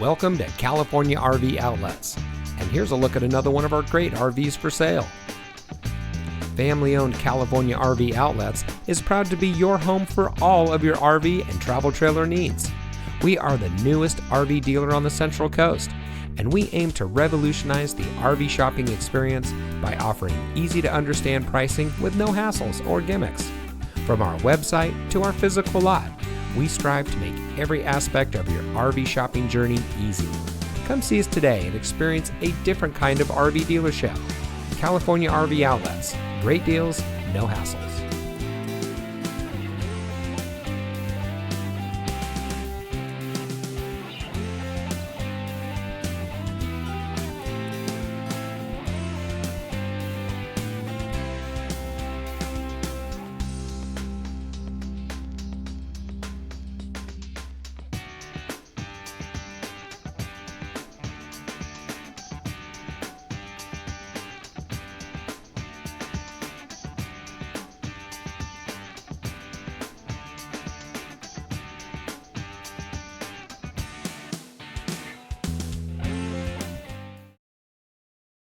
Welcome to California RV Outlets, and here's a look at another one of our great RVs for sale. Family-owned California RV Outlets is proud to be your home for all of your RV and travel trailer needs. We are the newest RV dealer on the Central Coast, and we aim to revolutionize the RV shopping experience by offering easy-to-understand pricing with no hassles or gimmicks. From our website to our physical lot, we strive to make every aspect of your RV shopping journey easy. Come see us today and experience a different kind of RV dealership. California RV Outlets. Great deals, no hassles.